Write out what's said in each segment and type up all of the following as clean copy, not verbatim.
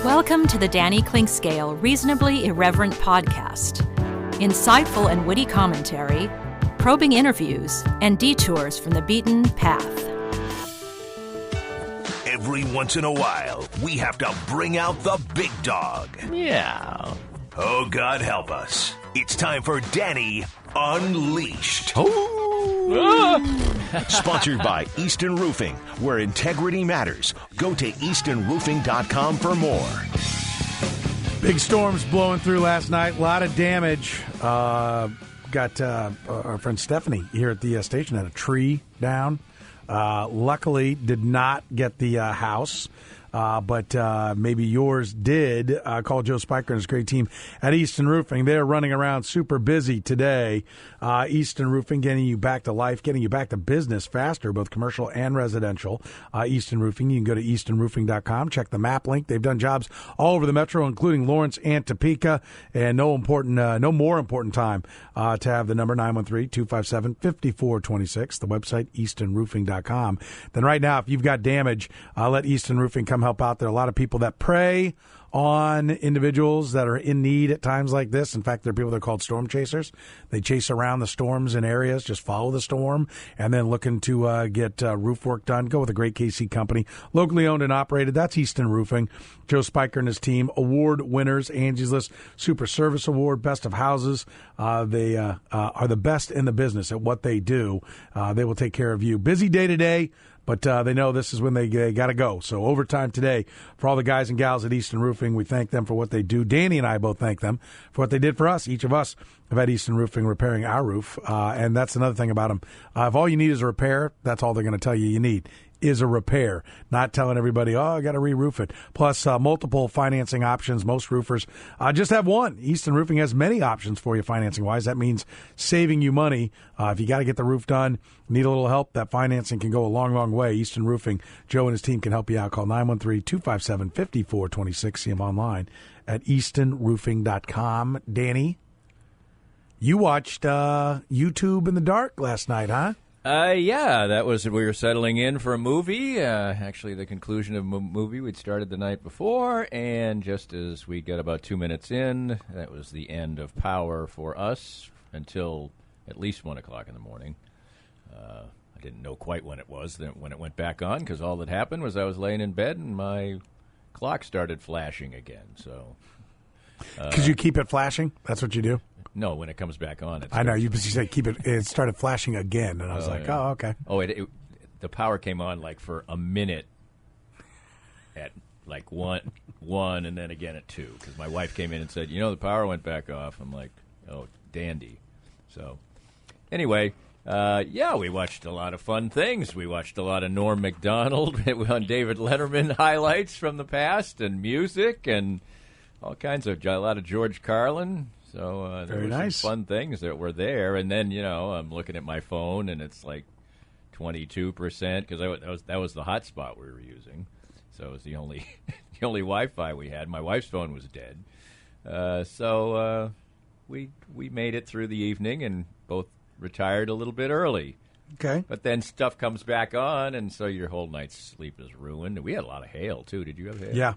Welcome to the Danny Clinkscale Reasonably Irreverent podcast. Insightful and witty commentary, probing interviews, and detours from the beaten path. Every once in a while, we have to bring out the big dog. Yeah. Oh, God help us. It's time for Danny Unleashed. Sponsored by Easton Roofing, where integrity matters. Go to eastonroofing.com for more. Big storms blowing through last night. A lot of damage. Got our friend Stephanie here at the station had a tree down. Luckily, did not get the house. But maybe yours did. Call Joe Spiker and his great team at Easton Roofing. They're running around super busy today. Easton Roofing getting you back to life, getting you back to business faster, both commercial and residential. Easton Roofing, you can go to eastonroofing.com, check the map link. They've done jobs all over the metro, including Lawrence and Topeka. And no more important time to have the number 913-257-5426, the website eastonroofing.com. Then right now, if you've got damage, let Easton Roofing come help out. There are a lot of people that prey on individuals that are in need at times like this. In fact, there are people that are called storm chasers. They chase around the storms in areas, just follow the storm, and then looking to get roof work done. Go with a great KC company, locally owned and operated. That's Easton Roofing. Joe Spiker and his team, award winners, Angie's List Super Service Award, Best of Houses. They are the best in the business at what they do. They will take care of you. Busy day today. But they know this is when they got to go. So overtime today for all the guys and gals at Easton Roofing. We thank them for what they do. Danny and I both thank them for what they did for us. Each of us have had Easton Roofing repairing our roof. And that's another thing about them. If all you need is a repair, that's all they're going to tell you need is a repair, not telling everybody, I got to re-roof it. Plus, multiple financing options. Most roofers just have one. Easton Roofing has many options for you financing-wise. That means saving you money. If you got to get the roof done, need a little help, that financing can go a long, long way. Easton Roofing, Joe and his team can help you out. Call 913-257-5426. See them online at eastonroofing.com. Danny, you watched YouTube in the dark last night, huh? Yeah, that was, we were settling in for a movie, actually the conclusion of a movie we'd started the night before, and just as we got about 2 minutes in, that was the end of power for us until at least 1 o'clock in the morning. I didn't know quite when it was when it went back on, because all that happened was I was laying in bed and my clock started flashing again. So, because you keep it flashing? That's what you do? No, when it comes back on. I know. You said keep it. It started flashing again, and I was like, oh, okay. Oh, the power came on like for a minute at like one, and then again at 2, because my wife came in and said, the power went back off. I'm like, oh, dandy. So anyway, we watched a lot of fun things. We watched a lot of Norm Macdonald on David Letterman highlights from the past, and music, and all kinds of a lot of George Carlin. So there were some fun things that were there, and then I'm looking at my phone, and it's like 22% because that was the hotspot we were using, so it was the only Wi-Fi we had. My wife's phone was dead, so we made it through the evening and both retired a little bit early. Okay, but then stuff comes back on, and so your whole night's sleep is ruined. We had a lot of hail too. Did you have hail? Yeah,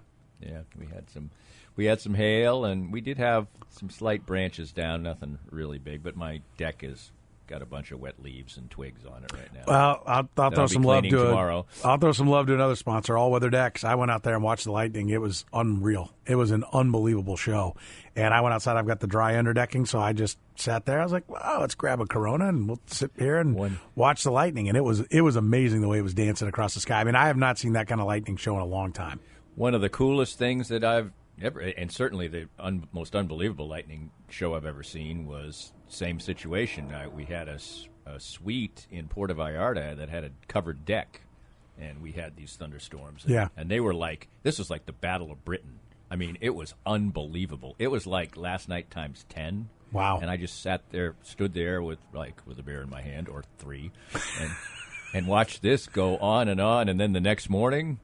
we had some. We had some hail, and we did have some slight branches down, nothing really big, but my deck has got a bunch of wet leaves and twigs on it right now. Well, I'll throw some love to tomorrow. I'll throw some love to another sponsor, All Weather Decks. I went out there and watched the lightning. It was unreal. It was an unbelievable show. And I went outside. I've got the dry underdecking, so I just sat there. I was like, wow, let's grab a Corona, and we'll sit here and watch the lightning. And it was amazing the way it was dancing across the sky. I mean, I have not seen that kind of lightning show in a long time. One of the coolest things that I've ever, and certainly the most unbelievable lightning show I've ever seen, was same situation. We had a suite in Puerto Vallarta that had a covered deck, and we had these thunderstorms. And they were like, this was like the Battle of Britain. I mean, it was unbelievable. It was like last night times 10. Wow. And I just stood there with a beer in my hand, or 3, and watched this go on. And then the next morning,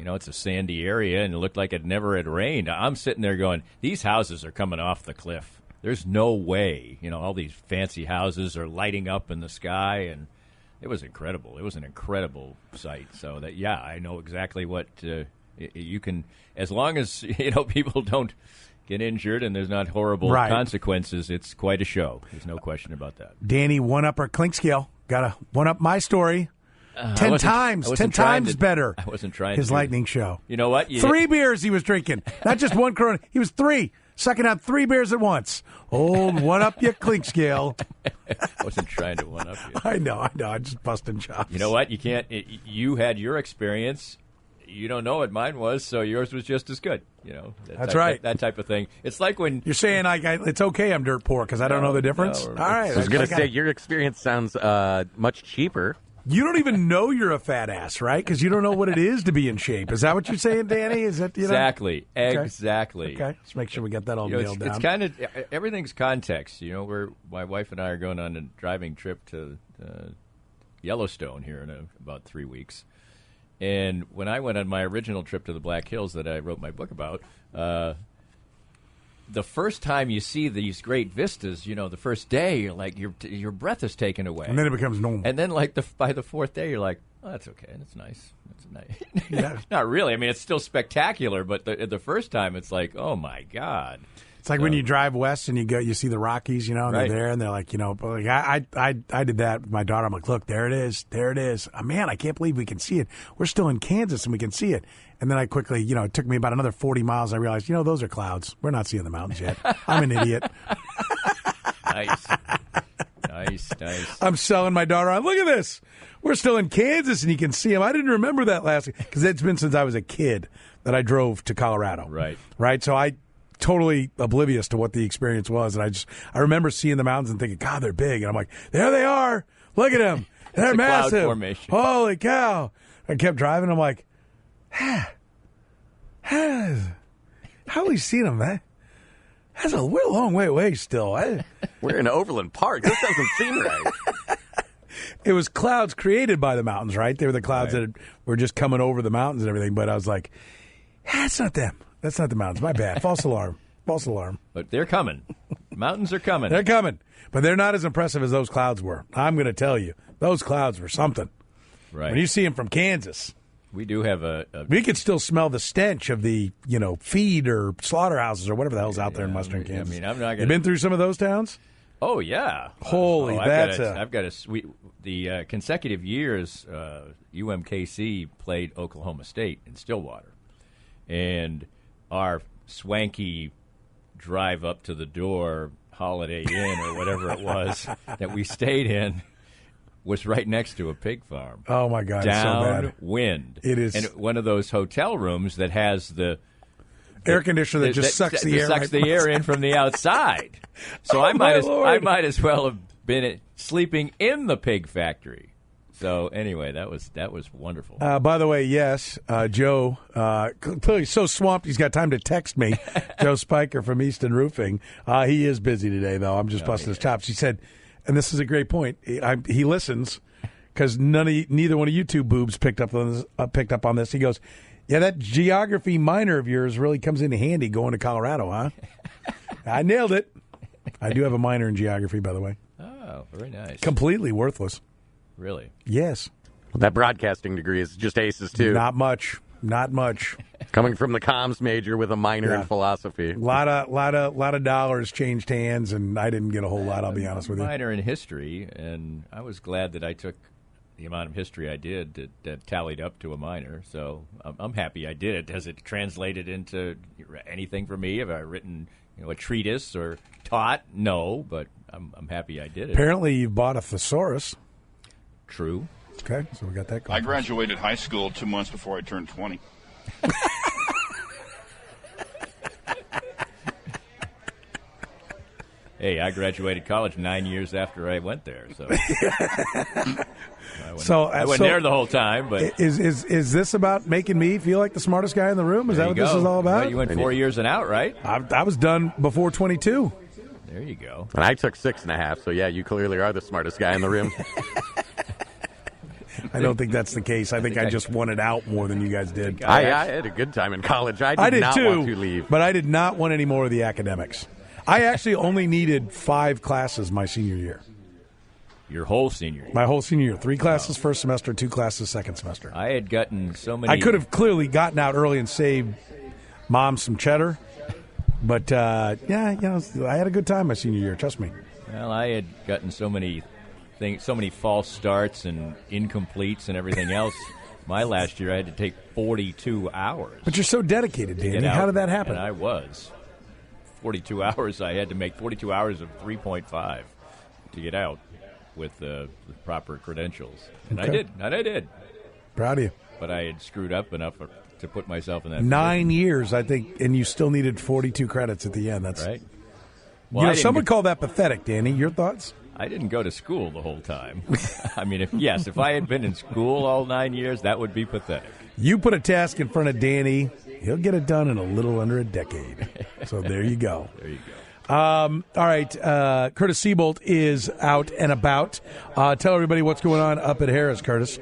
it's a sandy area, and it looked like it never had rained. I'm sitting there going, these houses are coming off the cliff. There's no way. All these fancy houses are lighting up in the sky, and it was incredible. It was an incredible sight. So I know exactly what You can, as long as people don't get injured and there's not horrible consequences, it's quite a show. There's no question about that. Danny, one up our clink scale. Got to one up my story. 10 times better. I wasn't trying his to. lightning show. You know what? 3 beers he was drinking. Not just one Corona. He was 3. Sucking out 3 beers at once. Old one up your clink scale. I wasn't trying to one up you. I know. I'm just busting chops. You know what? You can't. You had your experience. You don't know what mine was, so yours was just as good. That's right. That type of thing. It's like when you're saying it's okay I'm dirt poor because I don't know the difference. No, all right. I was going to say your experience sounds much cheaper. You don't even know you're a fat ass, right? Because you don't know what it is to be in shape. Is that what you're saying, Danny? Is that exactly? Okay. Exactly. Okay. Let's make sure we get that all nailed down. It's kind of everything's context. My wife and I are going on a driving trip to Yellowstone here in about 3 weeks. And when I went on my original trip to the Black Hills that I wrote my book about, the first time you see these great vistas, the first day, you're like your breath is taken away, and then it becomes normal. And then, by the 4th day, you're like, oh, that's okay, that's nice. That's nice. Yeah. Not really. I mean, it's still spectacular, but the first time, it's like, oh my God. It's like when you drive west and you see the Rockies, and they're there, and they're like, I did that with my daughter. I'm like, look, there it is. Oh, man, I can't believe we can see it. We're still in Kansas and we can see it. And then I quickly, it took me about another 40 miles. I realized, those are clouds. We're not seeing the mountains yet. I'm an idiot. Nice. I'm selling my daughter on. Look at this. We're still in Kansas and you can see them. I didn't remember that last week because it's been since I was a kid that I drove to Colorado. Right. So I totally oblivious to what the experience was. And I remember seeing the mountains and thinking, God, they're big. And I'm like, there they are. Look at them. They're massive. Cloud formation. Holy cow. I kept driving. I'm like, how have we seen them, man? We're a long way away still. We're in Overland Park. This doesn't seem right. It was clouds created by the mountains, right? They were the clouds that were just coming over the mountains and everything. But I was like, that's not them. That's not the mountains. My bad. False alarm. But they're coming. Mountains are coming. They're coming. But they're not as impressive as those clouds were. I'm going to tell you. Those clouds were something. Right. When you see them from Kansas. We do have we could still smell the stench of the, feed or slaughterhouses or whatever the hell's out there in western Kansas. I mean, I'm not going. You been through some of those towns? Oh yeah. Holy, I've got a sweet. The consecutive years, UMKC played Oklahoma State in Stillwater, and our swanky drive up to the door Holiday Inn or whatever it was that we stayed in was right next to a pig farm. Oh, my God. Downwind. It is. And one of those hotel rooms that has the air conditioner that just sucks the air. Sucks the air in from the outside. So I might as well have been sleeping in the pig factory. So anyway, that was wonderful. By the way, yes, Joe, clearly so swamped he's got time to text me. Joe Spiker from Easton Roofing. He is busy today, though. I'm just busting his chops. He said, and this is a great point. He listens because neither one of you two boobs picked up on this. He goes, yeah, that geography minor of yours really comes in handy going to Colorado, huh? I nailed it. I do have a minor in geography, by the way. Oh, very nice. Completely worthless. Really? Yes. Well, that broadcasting degree is just aces, too. Not much. Coming from the comms major with a minor in philosophy. A lot of dollars changed hands, and I didn't get a whole lot, I'll be honest with you. Minor in history, and I was glad that I took the amount of history I did that tallied up to a minor. So I'm happy I did it. Has it translated into anything for me? Have I written a treatise or taught? No, but I'm happy I did it. Apparently you've bought a thesaurus. True. Okay, so we got that going. I graduated high school 2 months before I turned 20. Hey, I graduated college 9 years after I went there, so I went there the whole time. But is this about making me feel like the smartest guy in the room? Is that what this is all about? Well, you went 4 years and out, right? I was done before 22. There you go. And I took 6.5, so yeah, you clearly are the smartest guy in the room. I don't think that's the case. I think I just wanted out more than you guys did. I had a good time in college. I did not too, want to leave. But I did not want any more of the academics. I actually only needed 5 classes my senior year. Your whole senior year? My whole senior year. 3 classes first semester, 2 classes second semester. I had gotten so many. I could have clearly gotten out early and saved Mom some cheddar. But, I had a good time my senior year. Trust me. Well, I had gotten so many things, so many false starts and incompletes and everything else. My last year, I had to take 42 hours. But you're so dedicated, Danny. How did that happen? And I was. 42 hours. I had to make 42 hours of 3.5 to get out with the proper credentials. And Okay. I did. Proud of you. But I had screwed up enough to put myself in that 9 position. years, I think, and you still needed 42 credits at the end. That's Right. Well, some would call that pathetic, Danny. Your thoughts? I didn't go to school the whole time. I mean, if I had been in school all 9 years, that would be pathetic. You put a task in front of Danny, he'll get it done in a little under a decade. So there you go. There you go. All right, Curtis Seabolt is out and about. Tell everybody what's going on up at Harris, Curtis.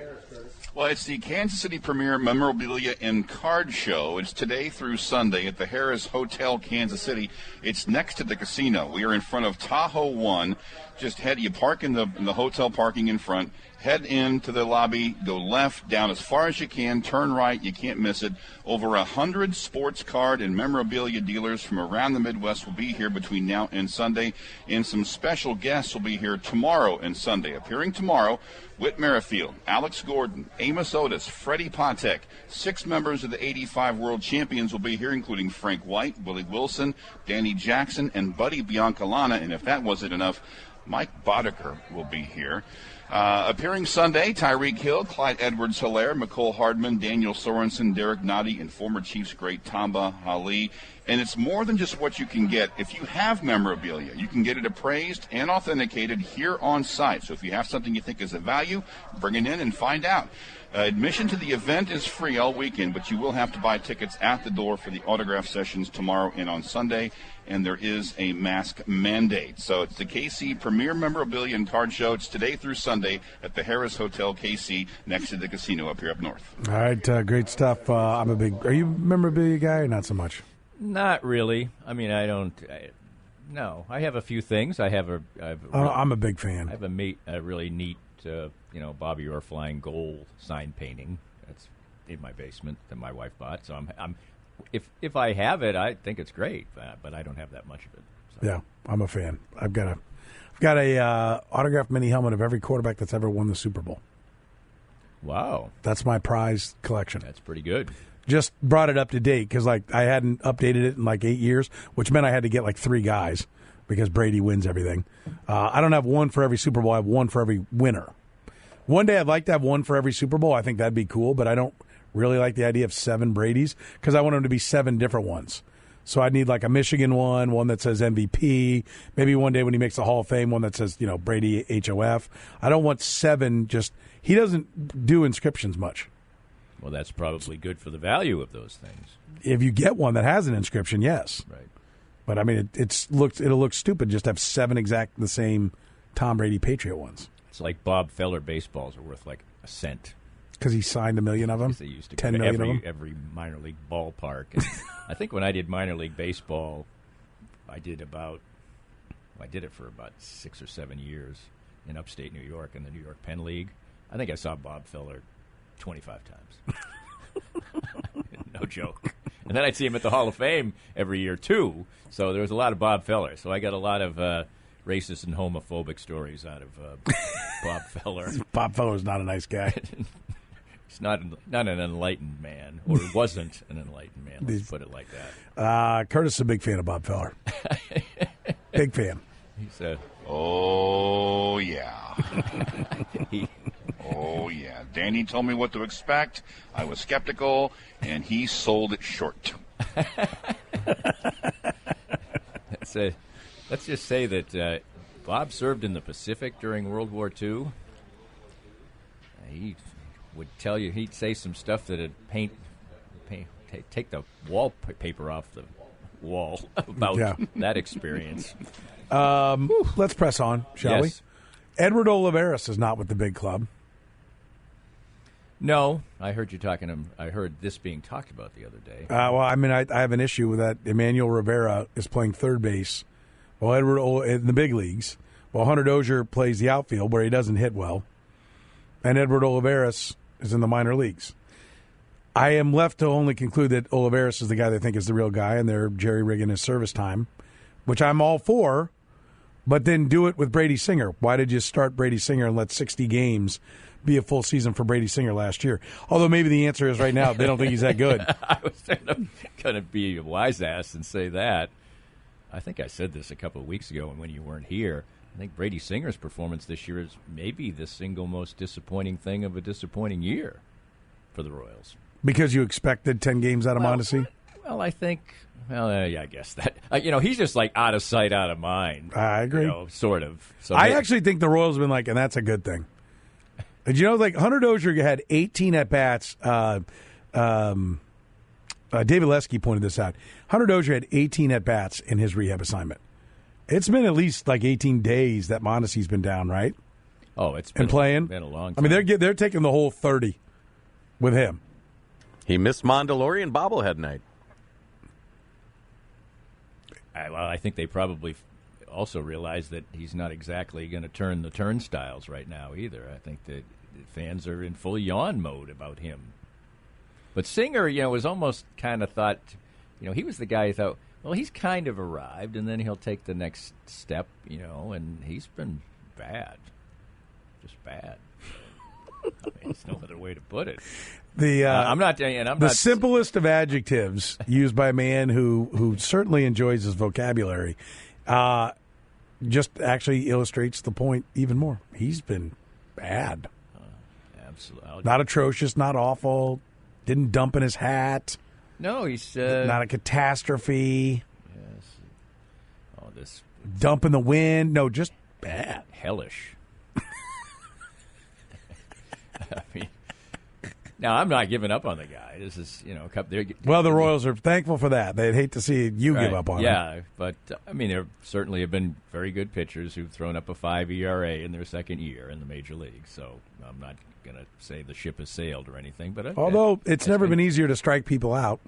Well, it's the Kansas City Premier Memorabilia and Card Show. It's today through Sunday at the Harris Hotel, Kansas City. It's next to the casino. We are in front of Tahoe 1. Just you park in the hotel parking in front, head into the lobby, go left, down as far as you can, turn right, you can't miss it. Over 100 sports card and memorabilia dealers from around the Midwest will be here between now and Sunday, and some special guests will be here tomorrow and Sunday. Appearing tomorrow, Whit Merrifield, Alex Gordon, Amos Otis, Freddie Patek. 6 members of the 85 World Champions will be here, including Frank White, Willie Wilson, Danny Jackson, and Buddy Biancalana. And if that wasn't enough, Mike Boddicker will be here. Appearing Sunday, Tyreek Hill, Clyde Edwards-Hilaire, Nicole Hardman, Daniel Sorensen, Derek Nottie, and former Chiefs great Tamba Ali. And it's more than just what you can get. If you have memorabilia, you can get it appraised and authenticated here on site. So if you have something you think is of value, bring it in and find out. Admission to the event is free all weekend, but you will have to buy tickets at the door for the autograph sessions tomorrow and on Sunday, and there is a mask mandate. So it's the KC Premier Memorabilia and Card Show. It's today through Sunday at the Harris Hotel KC next to the casino up here up north. All right, great stuff. Are you a memorabilia guy or not so much? Not really. I mean, no. I have a few things. I'm a big fan. I have a really neat, Bobby Orr flying goal sign painting. That's in my basement that my wife bought. So if I have it, I think it's great, but I don't have that much of it. So. Yeah, I'm a fan. I've got a autographed mini helmet of every quarterback that's ever won the Super Bowl. Wow, that's my prize collection. That's pretty good. Just brought it up to date because I hadn't updated it in 8 years, which meant I had to get 3 guys because Brady wins everything. I don't have one for every Super Bowl. I have one for every winner. One day I'd like to have one for every Super Bowl. I think that'd be cool, but I don't really like the idea of 7 Bradys because I want them to be 7 different ones. So I'd need a Michigan one that says MVP, maybe one day when he makes the Hall of Fame, one that says, Brady HOF. I don't want 7 he doesn't do inscriptions much. Well, that's probably good for the value of those things. If you get one that has an inscription, yes. Right. But I mean, it'll look stupid just to have 7 exact the same Tom Brady Patriot ones. It's like Bob Feller baseballs are worth a cent. Because he signed 1 million of them? They used to 10 million of them? Every minor league ballpark. And I think when I did minor league baseball, I did it for about 6 or 7 years in upstate New York in the New York Penn League. I think I saw Bob Feller 25 times. No joke. And then I'd see him at the Hall of Fame every year, too. So there was a lot of Bob Feller. So I got a lot of racist and homophobic stories out of Bob Feller. Bob Feller's not a nice guy. He's not an enlightened man, or wasn't an enlightened man. Let's put it like that. Curtis is a big fan of Bob Feller. Big fan. He's a... Oh, yeah. he... Oh, yeah. Danny told me what to expect. I was skeptical, and he sold it short. Let's just say that Bob served in the Pacific during World War II. He would tell you, he'd say some stuff that would take the wallpaper off the wall about that experience. Let's press on, shall we? Edward Olivares is not with the big club. No, I heard you talking. I heard this being talked about the other day. Well, I mean, I have an issue with that. Emmanuel Rivera is playing third base, while Edward in the big leagues, Well, Hunter Dozier plays the outfield where he doesn't hit well, and Edward Olivares is in the minor leagues. I am left to only conclude that Olivares is the guy they think is the real guy, and they're jerry-rigging his service time, which I'm all for, but then do it with Brady Singer. Why did you start Brady Singer and let 60 games be a full season for Brady Singer last year? Although maybe the answer is right now they don't think he's that good. I was going to be a wise ass and say that. I think I said this a couple of weeks ago when you weren't here. I think Brady Singer's performance this year is maybe the single most disappointing thing of a disappointing year for the Royals. Because you expected 10 games out of Mondesi? Well, I think, yeah, I guess that. He's just like out of sight, out of mind. I agree. Sort of. So I actually think the Royals have been like, and that's a good thing. Did you know, like, Hunter Dozier had 18 at-bats. David Lesky pointed this out. Hunter Dozier had 18 at-bats in his rehab assignment. It's been at least like 18 days that Mondesi's been down, right? Oh, it's been playing. Been a long time. I mean, they're taking the whole 30 with him. He missed Mandalorian bobblehead night. I think they probably also realize that he's not exactly going to turn the turnstiles right now either. I think that fans are in full yawn mode about him. But Singer, was almost kind of thought, he was the guy who thought, well, he's kind of arrived, and then he'll take the next step, and he's been bad. Just bad. There's no other way to put it. The simplest of adjectives used by a man who certainly enjoys his vocabulary just actually illustrates the point even more. He's been bad. Absolutely. Not atrocious, not awful. Didn't dump in his hat. No, he's... not a catastrophe. Yes. Oh, this... Dump in the wind. No, just bad. Hellish. I mean, now I'm not giving up on the guy. This is, well, the Royals are thankful for that. They'd hate to see you give up on him. Yeah, but there certainly have been very good pitchers who've thrown up a 5 ERA in their second year in the major league. So I'm not going to say the ship has sailed or anything. But although it's never been easier to strike people out,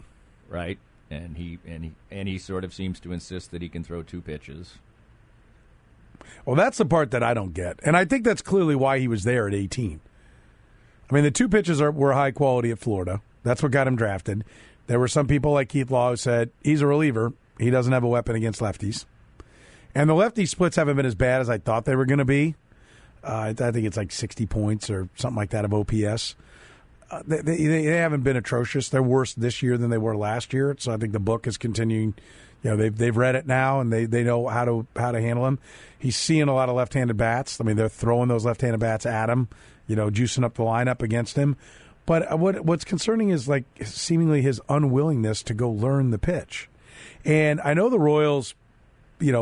right? And he sort of seems to insist that he can throw 2 pitches. Well, that's the part that I don't get, and I think that's clearly why he was there at 18. I mean, the 2 pitches were high quality at Florida. That's what got him drafted. There were some people like Keith Law who said, he's a reliever. He doesn't have a weapon against lefties. And the lefty splits haven't been as bad as I thought they were going to be. I think it's like 60 points or something like that of OPS. They haven't been atrocious. They're worse this year than they were last year. So I think the book is continuing. They've read it now, and they know how to handle him. He's seeing a lot of left-handed bats. I mean, they're throwing those left-handed bats at him, juicing up the lineup against him. But what's concerning is like seemingly his unwillingness to go learn the pitch. And I know the Royals,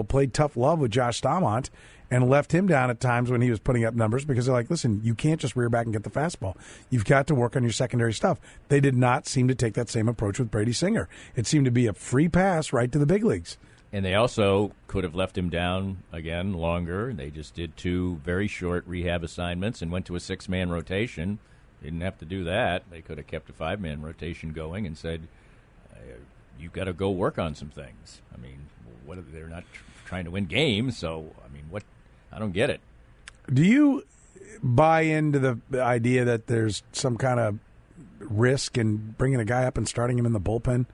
played tough love with Josh Staumont and left him down at times when he was putting up numbers because they're like, listen, you can't just rear back and get the fastball. You've got to work on your secondary stuff. They did not seem to take that same approach with Brady Singer. It seemed to be a free pass right to the big leagues. And they also could have left him down again longer. They just did 2 very short rehab assignments and went to a 6-man rotation. They didn't have to do that. They could have kept a 5-man rotation going and said, you've got to go work on some things. I mean, they're not trying to win games, so, what? I don't get it. Do you buy into the idea that there's some kind of risk in bringing a guy up and starting him in the bullpen,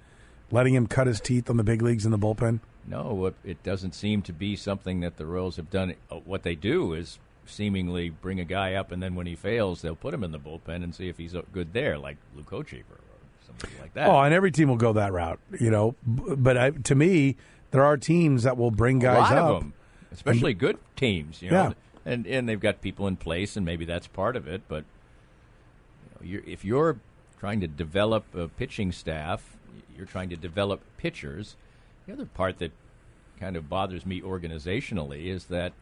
letting him cut his teeth on the big leagues in the bullpen? No, it doesn't seem to be something that the Royals have done. What they do is seemingly bring a guy up, and then when he fails, they'll put him in the bullpen and see if he's good there, like Lukochev or something like that. Oh, and every team will go that route, But to me, there are teams that will bring guys up. A lot up. of them, especially good teams, Yeah. And they've got people in place, and maybe that's part of it. But if you're trying to develop a pitching staff, you're trying to develop pitchers. The other part that kind of bothers me organizationally is that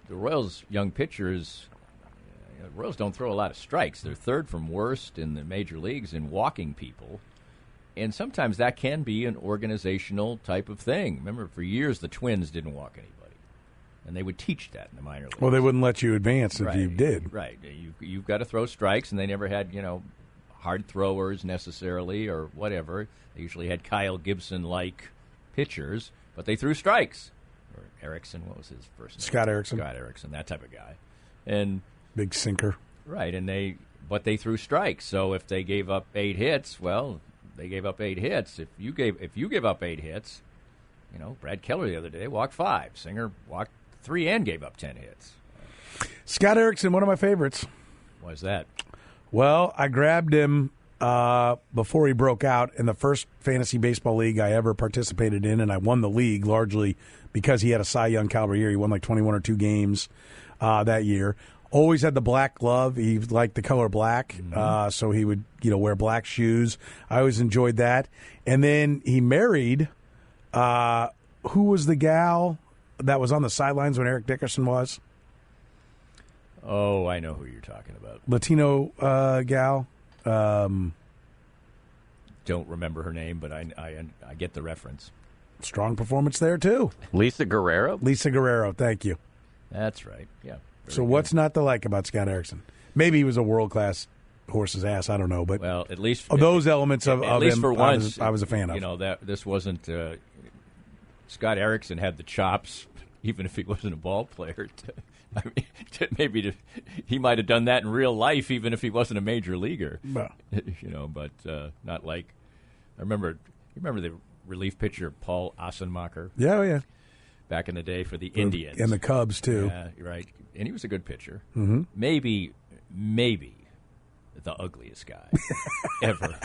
the Royals' young pitchers, the Royals don't throw a lot of strikes. They're 3rd from worst in the major leagues in walking people. And sometimes that can be an organizational type of thing. Remember, for years, the Twins didn't walk anybody. And they would teach that in the minor leagues. Well, they wouldn't let you advance if you did. Right. You've got to throw strikes, and they never had, hard throwers necessarily or whatever. They usually had Kyle Gibson-like pitchers, but they threw strikes, Or Erickson, what was his first name? Scott Erickson. Scott Erickson, that type of guy. And big sinker. Right, but they threw strikes. So if they gave up 8 hits, well, they gave up 8 hits. If you give up 8 hits, Brad Keller the other day walked 5. Singer walked 3 and gave up 10 hits. Scott Erickson, one of my favorites. Why's that? Well, I grabbed him before he broke out in the first fantasy baseball league I ever participated in, and I won the league largely because he had a Cy Young caliber year. He won like 21 or 2 games that year. Always had the black glove. He liked the color black, so he would wear black shoes. I always enjoyed that. And then he married, who was the gal that was on the sidelines when Eric Dickerson was? Oh, I know who you're talking about. Latino gal. Don't remember her name, but I get the reference. Strong performance there, too. Lisa Guerrero? Lisa Guerrero, thank you. That's right, yeah. So what's not to like about Scott Erickson? Maybe he was a world-class horse's ass, I don't know. But well, at least those elements of him, for once, I was a fan of. This wasn't Scott Erickson had the chops, even if he wasn't a ball player. He might have done that in real life, even if he wasn't a major leaguer. Well. But not like I remember. You remember the relief pitcher Paul Assenmacher? Yeah. Back in the day for the Indians and the Cubs too. Yeah, right. And he was a good pitcher. Mm-hmm. Maybe the ugliest guy ever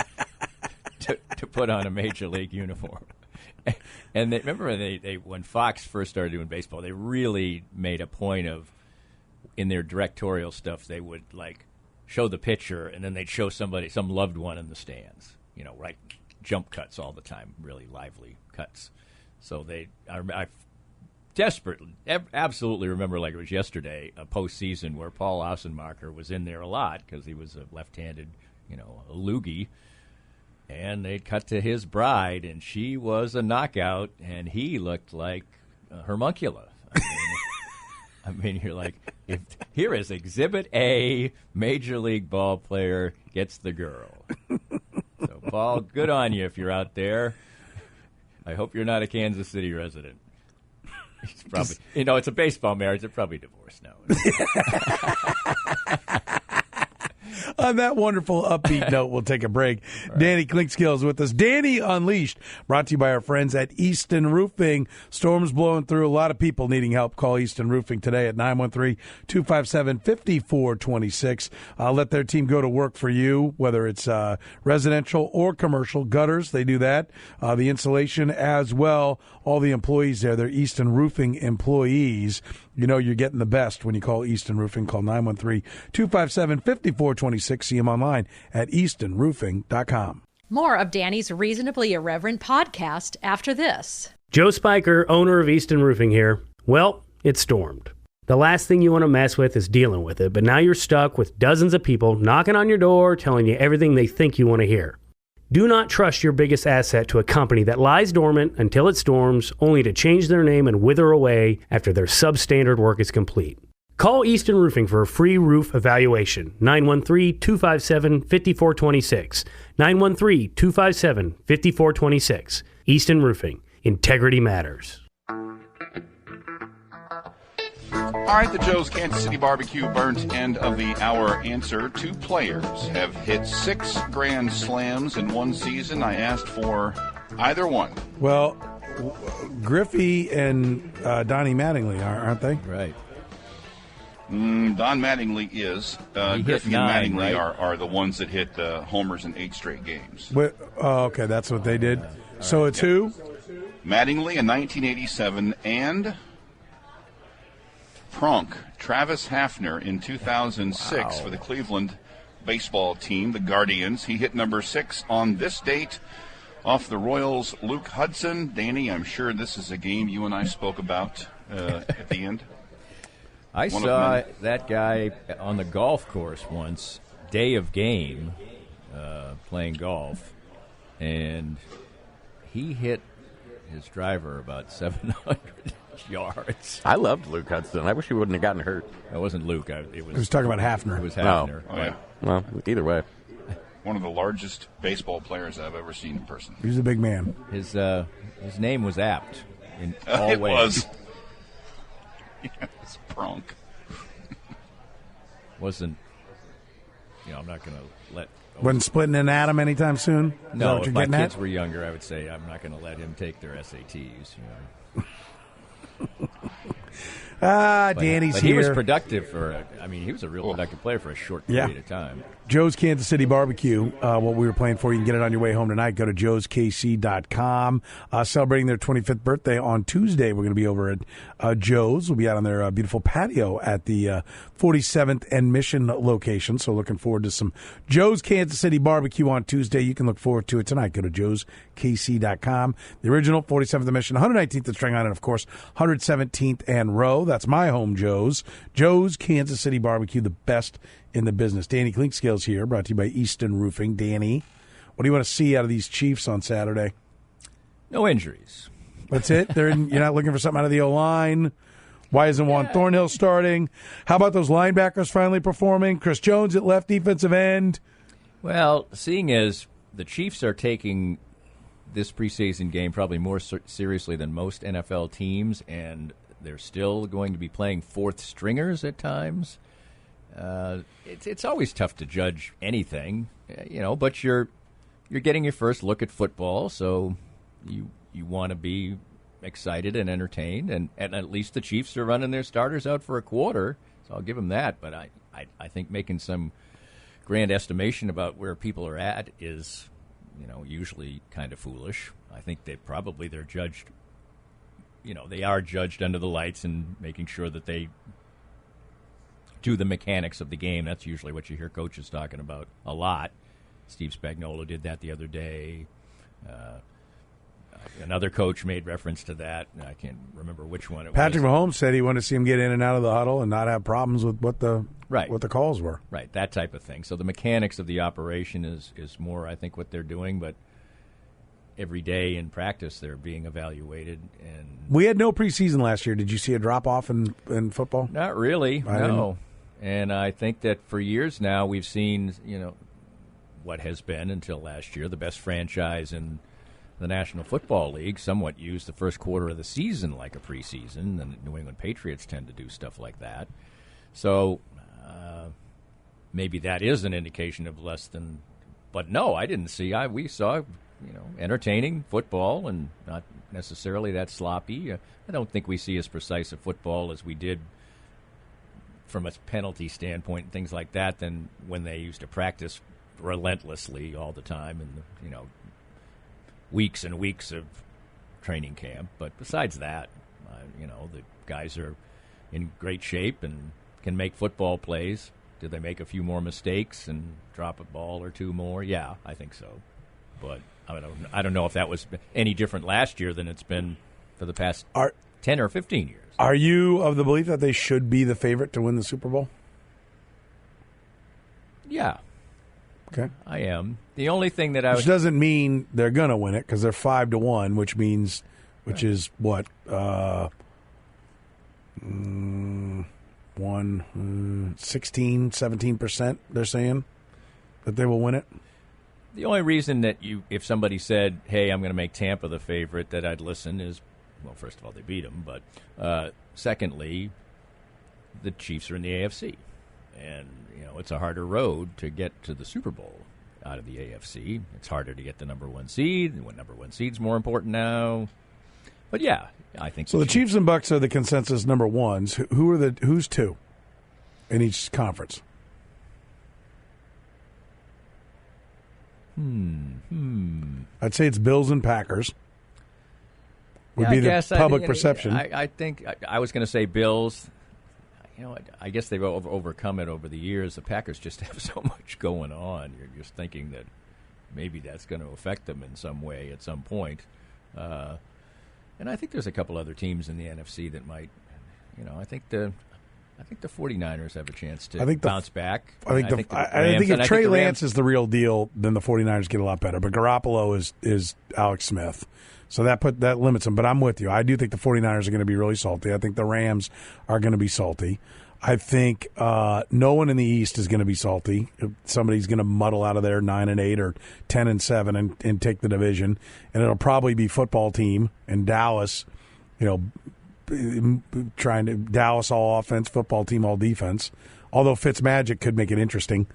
to put on a major league uniform. And remember when Fox first started doing baseball, they really made a point of, in their directorial stuff, they would show the pitcher and then they'd show some loved one in the stands. Right, jump cuts all the time, really lively cuts. So I desperately, absolutely remember like it was yesterday, a postseason where Paul Assenmacher was in there a lot because he was a left-handed, a loogie. And they'd cut to his bride, and she was a knockout, and he looked like a homuncula. I mean, you're like, here is Exhibit A, Major League ball player gets the girl. So, Paul, good on you if you're out there. I hope you're not a Kansas City resident. He's probably, it's a baseball marriage. They're probably divorced now. On that wonderful upbeat note, we'll take a break. Right. Danny Klinkskill's with us. Danny Unleashed, brought to you by our friends at Easton Roofing. Storms blowing through. A lot of people needing help. Call Easton Roofing today at 913-257-5426. Let their team go to work for you, whether it's residential or commercial. Gutters, they do that. The insulation as well. All the employees there, they're Easton Roofing employees. You're getting the best when you call Easton Roofing. Call 913-257-5426. See them online at eastonroofing.com. More of Danny's Reasonably Irreverent podcast after this. Joe Spiker, owner of Easton Roofing here. Well, it stormed. The last thing you want to mess with is dealing with it, but now you're stuck with dozens of people knocking on your door telling you everything they think you want to hear. Do not trust your biggest asset to a company that lies dormant until it storms, only to change their name and wither away after their substandard work is complete. Call Easton Roofing for a free roof evaluation. 913-257-5426. 913-257-5426. Easton Roofing. Integrity matters. All right, the Joe's Kansas City Barbecue burnt end of the hour answer. 2 players have hit 6 grand slams in one season. I asked for either one. Well, Griffey and Donnie Mattingly, aren't they? Right. Don Mattingly is. Griffey and 9, Mattingly right? are the ones that hit homers in 8 straight games. Okay, that's what they did. So right, it's who? Mattingly in 1987 and Pronk, Travis Hafner in 2006 for the Cleveland baseball team, the Guardians. He hit number 6 on this date off the Royals' Luke Hudson. Danny, I'm sure this is a game you and I spoke about at the end. I saw that guy on the golf course once, day of game, playing golf, and he hit his driver about 700 yards. I loved Luke Hudson. I wish he wouldn't have gotten hurt. It wasn't Luke. I was talking about Hafner. It was Hafner. Oh, yeah. Well, either way. One of the largest baseball players I've ever seen in person. He was a big man. His name was apt in all it ways. was. Yes, Bronk. Wasn't, I'm not going to let... Wasn't splitting an atom anytime soon? No, if my kids were younger, I would say I'm not going to let him take their SATs. Danny's he here. was productive he was a real productive player for a short period of time. Joe's Kansas City Barbecue, what we were playing for. You can get it on your way home tonight. Go to joeskc.com. Celebrating their 25th birthday on Tuesday. We're going to be over at Joe's. We'll be out on their beautiful patio at the 47th and Mission location. So looking forward to some Joe's Kansas City Barbecue on Tuesday. You can look forward to it tonight. Go to joeskc.com. The original 47th and Mission, 119th and String Island, of course, 117th and Row. That's my home, Joe's. Joe's Kansas City Barbecue, the best in the business. Danny Clinkscales here, brought to you by Easton Roofing. Danny, what do you want to see out of these Chiefs on Saturday? No injuries. That's it? You're not looking for something out of the O-line? Why isn't Juan Thornhill starting? How about those linebackers finally performing? Chris Jones at left defensive end? Well, seeing as the Chiefs are taking this preseason game probably more seriously than most NFL teams, and they're still going to be playing fourth stringers at times, it's always tough to judge anything, but you're getting your first look at football, so you want to be excited and entertained, and at least the Chiefs are running their starters out for a quarter, so I'll give them that. But I think making some grand estimation about where people are at is, usually kind of foolish. I think they're judged, they are judged under the lights and making sure that they do the mechanics of the game. That's usually what you hear coaches talking about a lot. Steve Spagnuolo did that the other day. Another coach made reference to that. I can't remember which one it was. Patrick Mahomes said he wanted to see him get in and out of the huddle and not have problems with what the calls were. Right, that type of thing. So the mechanics of the operation is more, I think, what they're doing. But every day in practice, they're being evaluated. And we had no preseason last year. Did you see a drop-off in football? Not really, no. And I think that for years now we've seen, what has been, until last year, the best franchise in the National Football League somewhat used the first quarter of the season like a preseason, and New England Patriots tend to do stuff like that. So maybe that is an indication of less than. But no, I didn't see. We saw, entertaining football and not necessarily that sloppy. I don't think we see as precise a football as we did from a penalty standpoint and things like that than when they used to practice relentlessly all the time and weeks and weeks of training camp. But besides that, the guys are in great shape and can make football plays. Did they make a few more mistakes and drop a ball or two more? Yeah, I think so. But I don't know if that was any different last year than it's been for the past 10 or 15 years. Are you of the belief that they should be the favorite to win the Super Bowl? Yeah. Okay. I am. The only thing that which doesn't mean they're going to win it because they're 5-1, which is what 16, 17% they're saying that they will win it. The only reason that if somebody said, "Hey, I'm going to make Tampa the favorite," that I'd listen is, well, first of all, they beat them, but secondly, the Chiefs are in the AFC, and it's a harder road to get to the Super Bowl out of the AFC. It's harder to get the number one seed. The number one seed's more important now. But yeah, I think so. The Chiefs and Bucs are the consensus number ones. Who's two in each conference? I'd say it's Bills and Packers. Would be the public perception. I think I was going to say Bills. I guess they've overcome it over the years. The Packers just have so much going on. You're just thinking that maybe that's going to affect them in some way at some point. And I think there's a couple other teams in the NFC that might. I think the 49ers have a chance to bounce back. I think if Trey Lance is the real deal, then the 49ers get a lot better. But Garoppolo is Alex Smith. So that limits them. But I'm with you. I do think the 49ers are going to be really salty. I think the Rams are going to be salty. I think no one in the East is going to be salty. If somebody's going to muddle out of there 9-8 or 10-7 and take the division. And it'll probably be football team and Dallas, trying to Dallas all offense, football team all defense. Although Fitzmagic could make it interesting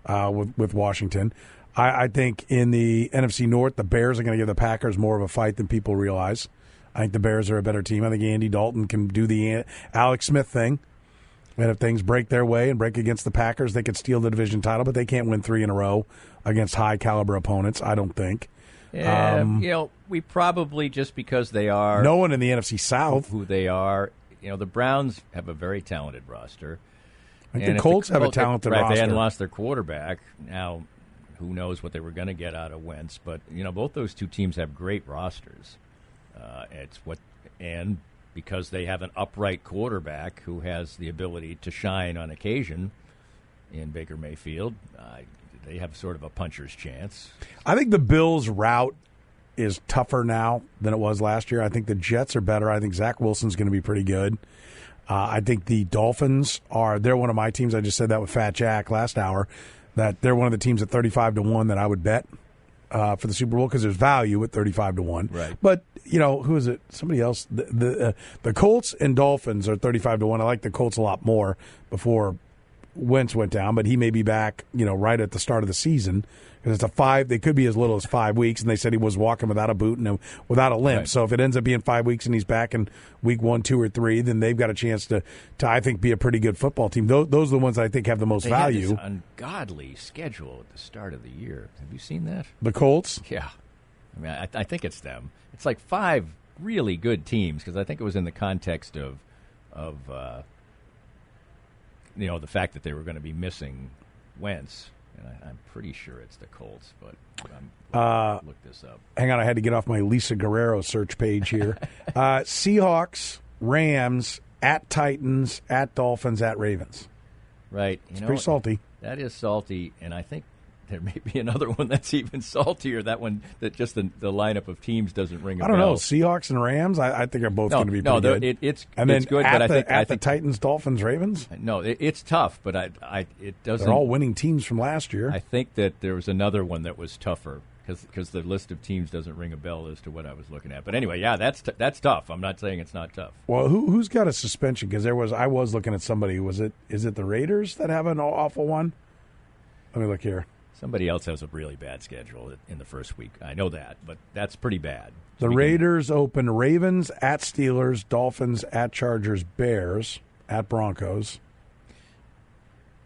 with Washington. I think in the NFC North, the Bears are going to give the Packers more of a fight than people realize. I think the Bears are a better team. I think Andy Dalton can do the Alex Smith thing. And if things break their way and break against the Packers, they could steal the division title, but they can't win 3 in a row against high-caliber opponents, I don't think. We probably, just because they are... No one in the NFC South. Who they are. The Browns have a very talented roster. I think the Colts have a talented roster. They hadn't lost their quarterback. Now, who knows what they were going to get out of Wentz. But, both those two teams have great rosters. And because they have an upright quarterback who has the ability to shine on occasion in Baker Mayfield, they have sort of a puncher's chance. I think the Bills' route is tougher now than it was last year. I think the Jets are better. I think Zach Wilson's going to be pretty good. I think the Dolphins they're one of my teams. I just said that with Fat Jack last hour, that they're one of the teams at 35-1 that I would bet for the Super Bowl because there's value at 35-1. Right. But, who is it? Somebody else. The Colts and Dolphins are 35-1. I like the Colts a lot more before Wentz went down, but he may be back, right at the start of the season. Because they could be as little as 5 weeks, and they said he was walking without a boot and without a limp. Right. So if it ends up being 5 weeks and he's back in week 1, 2, or 3, then they've got a chance to I think, be a pretty good football team. Those are the ones I think have the most value. Have this ungodly schedule at the start of the year. Have you seen that? The Colts? Yeah. I think it's them. It's like 5 really good teams, because I think it was in the context of the fact that they were going to be missing Wentz. And I'm pretty sure it's the Colts, but look this up. Hang on, I had to get off my Lisa Guerrero search page here. Seahawks, Rams, at Titans, at Dolphins, at Ravens. Right. It's pretty salty. That is salty, and I think there may be another one that's even saltier. That one, that just the lineup of teams doesn't ring a bell. I don't know. Seahawks and Rams, I think are both going to be pretty good. It's good, but I think the Titans, Dolphins, Ravens? No, it's tough, but it doesn't. They're all winning teams from last year. I think that there was another one that was tougher, because the list of teams doesn't ring a bell as to what I was looking at. But anyway, yeah, that's tough. I'm not saying it's not tough. Well, who's got a suspension? Because I was looking at somebody. Is it the Raiders that have an awful one? Let me look here. Somebody else has a really bad schedule in the first week. I know that, but that's pretty bad. The Raiders open Ravens, at Steelers, Dolphins, at Chargers, Bears, at Broncos.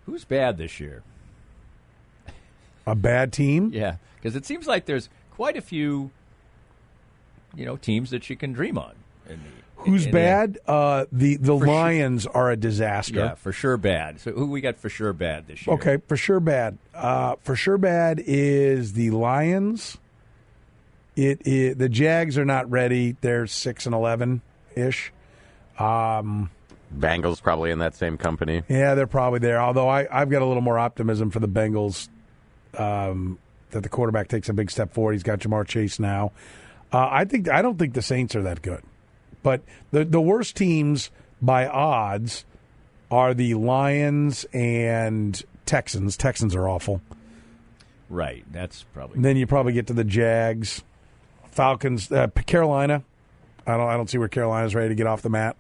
Who's bad this year? A bad team? Yeah, because it seems like there's quite a few, teams that you can dream on. Who's bad? The Lions are a disaster. Yeah, for sure bad. So who we got for sure bad this year? Okay, for sure bad. For sure bad is the Lions. The Jags are not ready. They're 6-11-ish. Bengals probably in that same company. Yeah, they're probably there. Although I've got a little more optimism for the Bengals, that the quarterback takes a big step forward. He's got Jamar Chase now. I don't think the Saints are that good. But the worst teams by odds are the Lions and Texans. Texans are awful. Right. That's probably. And then you probably get to the Jags, Falcons, Carolina. I don't see where Carolina's ready to get off the mat.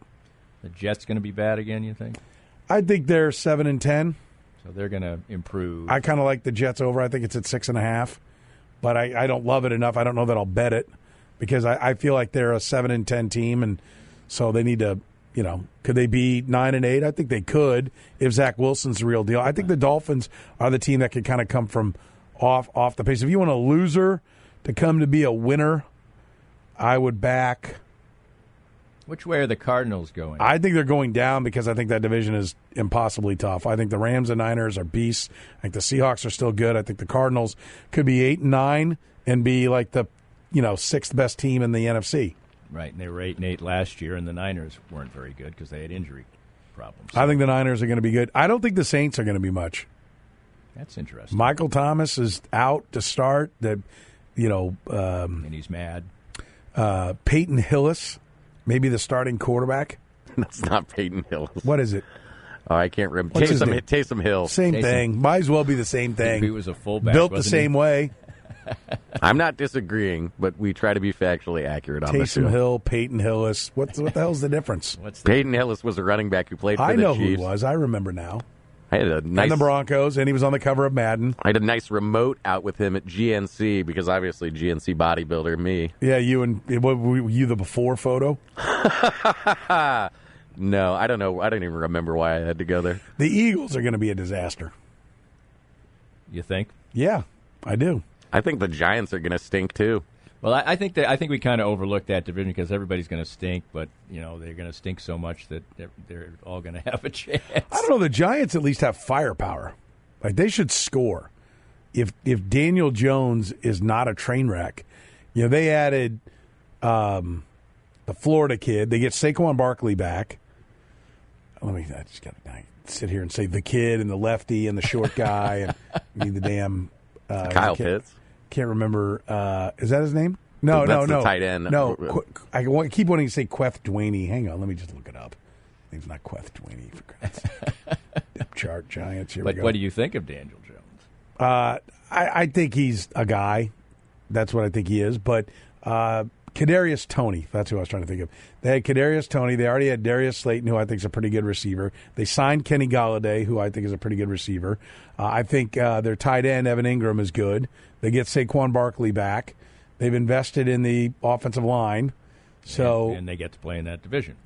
The Jets going to be bad again, you think? I think they're 7-10. So they're going to improve. I kind of like the Jets over. I think it's at 6.5. But I don't love it enough. I don't know that I'll bet it. Because I feel like they're a 7-10 team, and so they need to, could they be 9-8? I think they could if Zach Wilson's the real deal. I think the Dolphins are the team that could kind of come from off the pace. If you want a loser to come to be a winner, I would back. Which way are the Cardinals going? I think they're going down because I think that division is impossibly tough. I think the Rams and Niners are beasts. I think the Seahawks are still good. I think the Cardinals could be 8-9 and be like the 6th best team in the NFC. Right, and they were 8-8 last year, and the Niners weren't very good because they had injury problems. I think the Niners are going to be good. I don't think the Saints are going to be much. That's interesting. Michael Thomas is out to start. And he's mad. Peyton Hillis, maybe the starting quarterback. That's not Peyton Hillis. What is it? Oh, I can't remember. Taysom Hill. Same thing. Might as well be the same thing. He was a fullback. Built the same way. I'm not disagreeing, but we try to be factually accurate on this show. Taysom Hill, Peyton Hillis. What the hell's the difference? Peyton Hillis was a running back who played for the Chiefs. I know who he was. I remember now. I had a nice, and the Broncos, and he was on the cover of Madden. I had a nice remote out with him at GNC because obviously GNC bodybuilder, me. Yeah, were you the before photo? No, I don't know. I don't even remember why I had to go there. The Eagles are going to be a disaster. You think? Yeah, I do. I think the Giants are going to stink too. Well, I think we kind of overlooked that division because everybody's going to stink, but they're going to stink so much that they're all going to have a chance. I don't know. The Giants at least have firepower. Like they should score. If Daniel Jones is not a train wreck, they added the Florida kid. They get Saquon Barkley back. I just got to sit here and say the kid and the lefty and the short guy and need the damn Kyle Pitts. Can't remember. Is that his name? No. The tight end. No, I keep wanting to say Queth Dwaney. Hang on, let me just look it up. His name's not Queth Dwaney, for God's sake. Depth chart Giants. Here we go. What do you think of Daniel Jones? I think he's a guy. That's what I think he is. But Kadarius Toney, that's who I was trying to think of. They had Kadarius Toney. They already had Darius Slayton, who I think is a pretty good receiver. They signed Kenny Golladay, who I think is a pretty good receiver. I think their tight end, Evan Ingram, is good. They get Saquon Barkley back. They've invested in the offensive line. And they get to play in that division.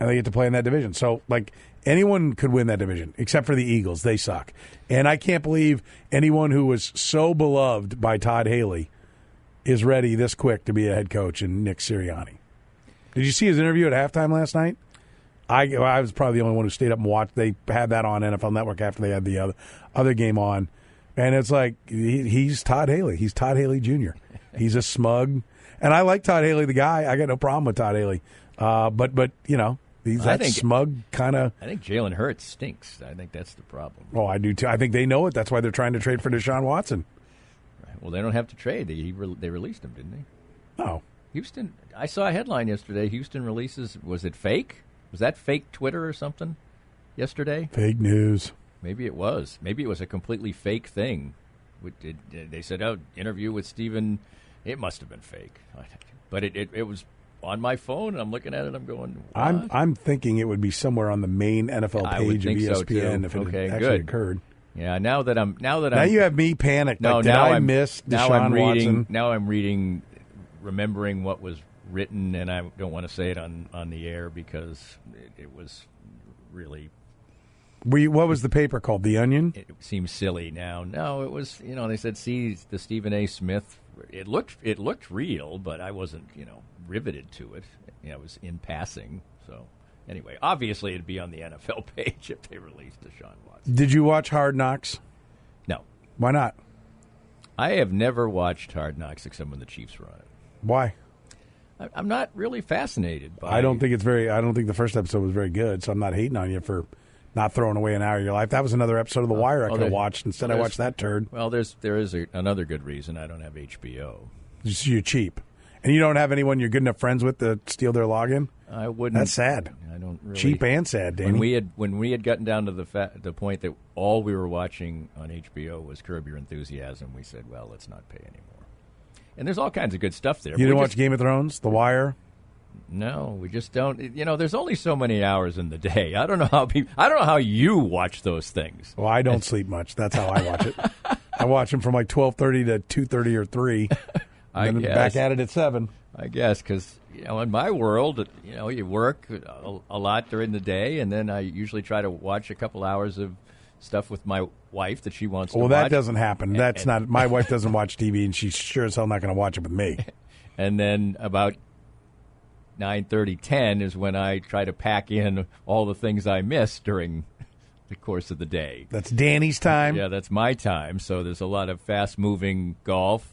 So, anyone could win that division, except for the Eagles. They suck. And I can't believe anyone who was so beloved by Todd Haley is ready this quick to be a head coach in Nick Sirianni. Did you see his interview at halftime last night? I was probably the only one who stayed up and watched. They had that on NFL Network after they had the other game on. And it's like, he's Todd Haley. He's Todd Haley Jr. He's a smug. And I like Todd Haley, the guy. I got no problem with Todd Haley. But he's that smug kind of. I think Jalen Hurts stinks. I think that's the problem. Oh, I do too. I think they know it. That's why they're trying to trade for Deshaun Watson. Well, they don't have to trade. They released him, didn't they? Oh. Houston. I saw a headline yesterday. Houston releases. Was it fake? Was that fake Twitter or something yesterday? Fake news. Maybe it was. Maybe it was a completely fake thing. They said, interview with Steven. It must have been fake. But it was on my phone. I'm looking at it. I'm going, what? I'm thinking it would be somewhere on the main NFL page of ESPN if it actually occurred. Yeah, now you have me panicked. No, did I miss Deshaun Watson? Now I'm reading, remembering what was written, and I don't want to say it on the air because it was really. What was the paper called? The Onion? It seems silly now. No, it was. They said, see the Stephen A. Smith. It looked real, but I wasn't riveted to it. It was in passing. So. Anyway, obviously it'd be on the NFL page if they released Deshaun Watson. Did you watch Hard Knocks? No. Why not? I have never watched Hard Knocks except when the Chiefs were on it. Why? I'm not really fascinated by. I don't think the first episode was very good, so I'm not hating on you for not throwing away an hour of your life. That was another episode of The Wire I could have watched. Instead, I watched that turd. Well, there is another good reason I don't have HBO. You're cheap. And you don't have anyone you're good enough friends with to steal their login? I wouldn't. That's sad. I don't really. Cheap and sad, Danny. When we had gotten down to the point that all we were watching on HBO was Curb Your Enthusiasm, we said, well, let's not pay anymore. And there's all kinds of good stuff there. You didn't watch Game of Thrones, The Wire? No, we just don't. There's only so many hours in the day. I don't know how you watch those things. Well, I don't sleep much. That's how I watch it. I watch them from 12:30 to 2:30 or 3. And then back at it at 7. I guess because in my world, you work a lot during the day, and then I usually try to watch a couple hours of stuff with my wife that she wants to watch. Well, that doesn't happen. That's not. My wife doesn't watch TV, and she's sure as hell not going to watch it with me. And then about 9:30, 10 is when I try to pack in all the things I miss during the course of the day. That's Danny's time. Yeah, that's my time. So there's a lot of fast-moving golf.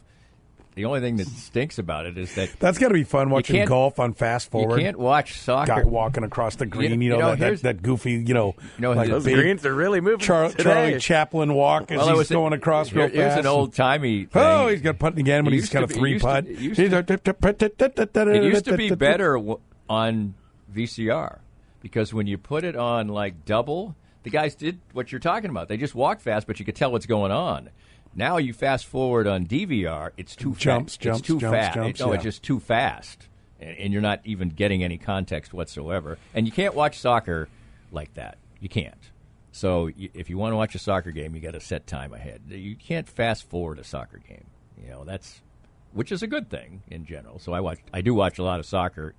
The only thing that stinks about it is that's got to be fun watching golf on fast forward. You can't watch soccer. Guy walking across the green, that goofy, those greens are really moving. Charlie Chaplin walk as he's going across real fast. Here's an old timey thing. Oh, he's got putting again when he's got a 3-putt. It used to be better on VCR because when you put it on double, the guys did what you're talking about. They just walk fast, but you could tell what's going on. Now you fast forward on DVR, it's too jumps, fast. It's too fast. Jumps, It's just too fast, and you're not even getting any context whatsoever. And you can't watch soccer like that. You can't. So if you want to watch a soccer game, you got to set time ahead. You can't fast forward a soccer game. Which is a good thing in general. So I do watch a lot of soccer.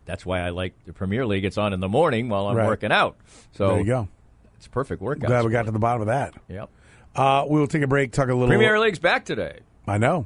That's why I like the Premier League. It's on in the morning while I'm working out. So there you go. It's a perfect workout. Glad we got to the bottom of that. Yep. We'll take a break, talk a little. Premier League's back today. I know.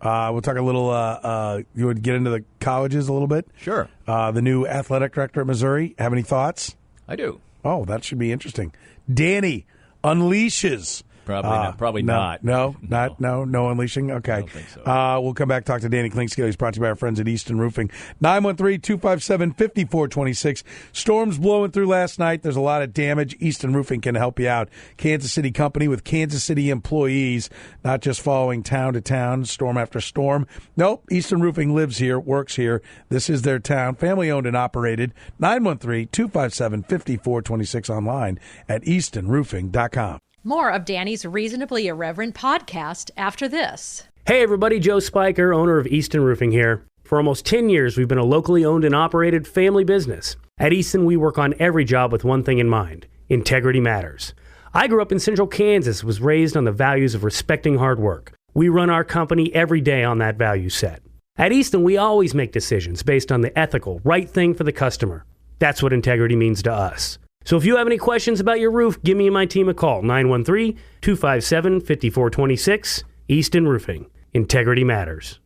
We'll talk a little. You would get into the colleges a little bit. Sure. The new athletic director at Missouri. Have any thoughts? I do. Oh, that should be interesting. Danny unleashes. Probably not. No unleashing. Okay. I don't think so. We'll come back, talk to Danny Klingscale. He's brought to you by our friends at Easton Roofing. 913-257-5426. Storms blowing through last night. There's a lot of damage. Easton Roofing can help you out. Kansas City company with Kansas City employees, not just following town to town, storm after storm. Nope. Easton Roofing lives here, works here. This is their town. Family owned and operated. 913-257-5426 online at eastonroofing.com. More of Danny's Reasonably Irreverent podcast after this. Hey everybody, Joe Spiker, owner of Easton Roofing here. For almost 10 years, we've been a locally owned and operated family business. At Easton, we work on every job with one thing in mind: integrity matters. I grew up in central Kansas, was raised on the values of respecting hard work. We run our company every day on that value set. At Easton, we always make decisions based on the ethical, right thing for the customer. That's what integrity means to us. So if you have any questions about your roof, give me and my team a call, 913-257-5426, Easton Roofing. Integrity matters.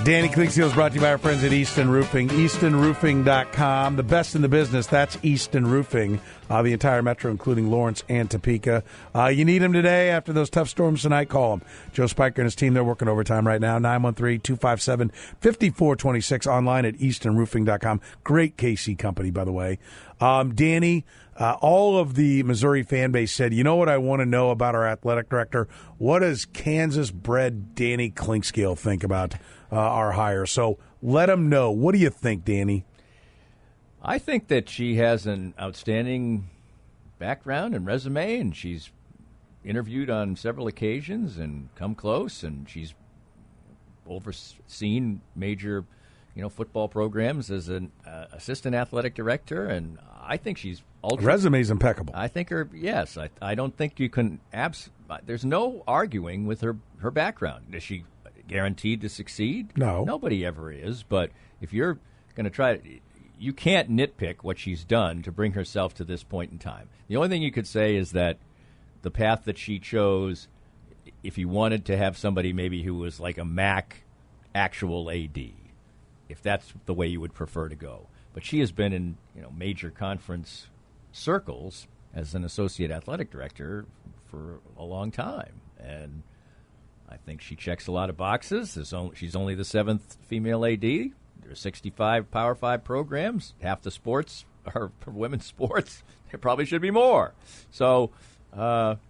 Danny Klingscale is brought to you by our friends at Easton Roofing. EastonRoofing.com. The best in the business, that's Easton Roofing. The entire metro, including Lawrence and Topeka. You need them today after those tough storms tonight, call them. Joe Spiker and his team, they're working overtime right now. 913-257-5426, online at EastonRoofing.com. Great KC company, by the way. Danny, all of the Missouri fan base said, you know what I want to know about our athletic director? What does Kansas-bred Danny Klingscale think about our hire? So let them know. What do you think, Danny? I think that she has an outstanding background and resume, and she's interviewed on several occasions and come close, and she's overseen major, football programs as an assistant athletic director, and I think she's resume's impeccable. I think yes. I don't think you can there's no arguing with her background. Is she guaranteed to succeed? No. Nobody ever is, but if you're going to try you can't nitpick what she's done to bring herself to this point in time. The only thing you could say is that the path that she chose, if you wanted to have somebody maybe who was like a MAC actual AD, if that's the way you would prefer to go. But she has been in major conference circles as an associate athletic director for a long time, and I think she checks a lot of boxes. She's only the 7th female AD. There's 65 Power 5 programs. Half the sports are women's sports. There probably should be more. So, but,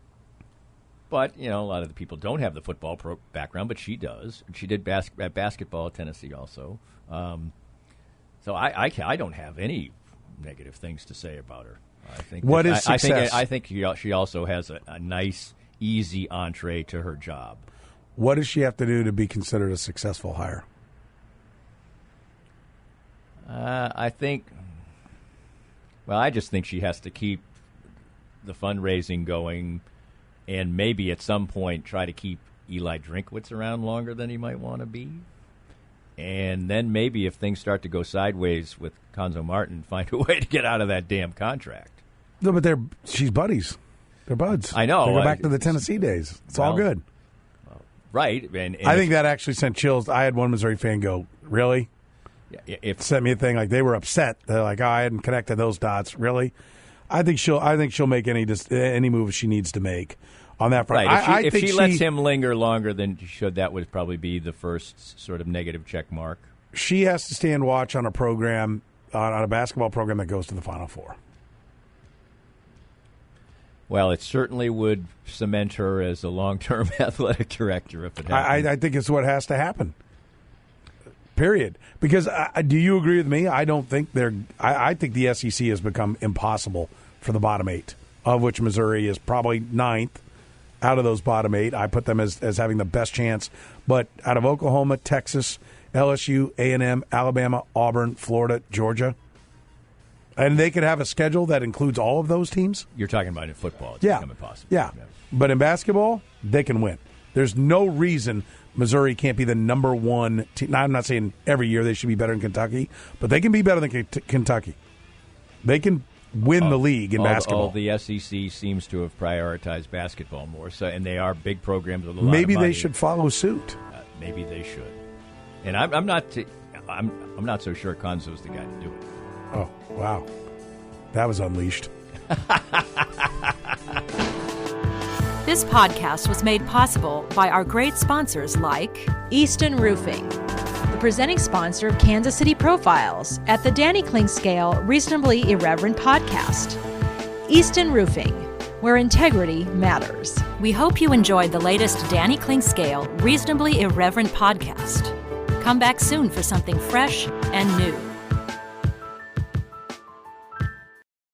a lot of the people don't have the football background, but she does. And she did basketball at Tennessee also. So I don't have any negative things to say about her. I think what is success? I think she also has a nice, easy entree to her job. What does she have to do to be considered a successful hire? I just think she has to keep the fundraising going and maybe at some point try to keep Eli Drinkwitz around longer than he might want to be. And then maybe if things start to go sideways with Conzo Martin, find a way to get out of that damn contract. No, but she's buddies. They're buds. I know. They go back to the Tennessee days. It's all good. Right. And I think that actually sent chills. I had one Missouri fan go, really? Sent me a thing like they were upset. They're like, I hadn't connected those dots. Really? I think she'll make any move she needs to make on that front. Right. If she lets him linger longer than she should, that would probably be the first sort of negative check mark. She has to stand watch on a program, on a basketball program that goes to the Final Four. Well, it certainly would cement her as a long-term athletic director if it happens. I think it's what has to happen. Period. Because do you agree with me? I don't think I think the SEC has become impossible for the bottom 8, of which Missouri is probably 9th out of those bottom 8. I put them as having the best chance. But out of Oklahoma, Texas, LSU, A&M, Alabama, Auburn, Florida, Georgia, and they could have a schedule that includes all of those teams. You're talking about in football. It's Yeah. becoming possible. Yeah. But in basketball, they can win. There's no reason Missouri can't be the number 1 team. Now, I'm not saying every year they should be better than Kentucky, but they can be better than Kentucky. They can win the league in basketball. The SEC seems to have prioritized basketball more, so and they are big programs with a lot Maybe of money. they should follow suit. Maybe they should. And I'm not so sure Konzo's the guy to do it. Oh, wow. That was unleashed. This podcast was made possible by our great sponsors like Easton Roofing, the presenting sponsor of Kansas City Profiles at the Danny Kling Scale Reasonably Irreverent podcast. Easton Roofing, where integrity matters. We hope you enjoyed the latest Danny Kling Scale Reasonably Irreverent podcast. Come back soon for something fresh and new.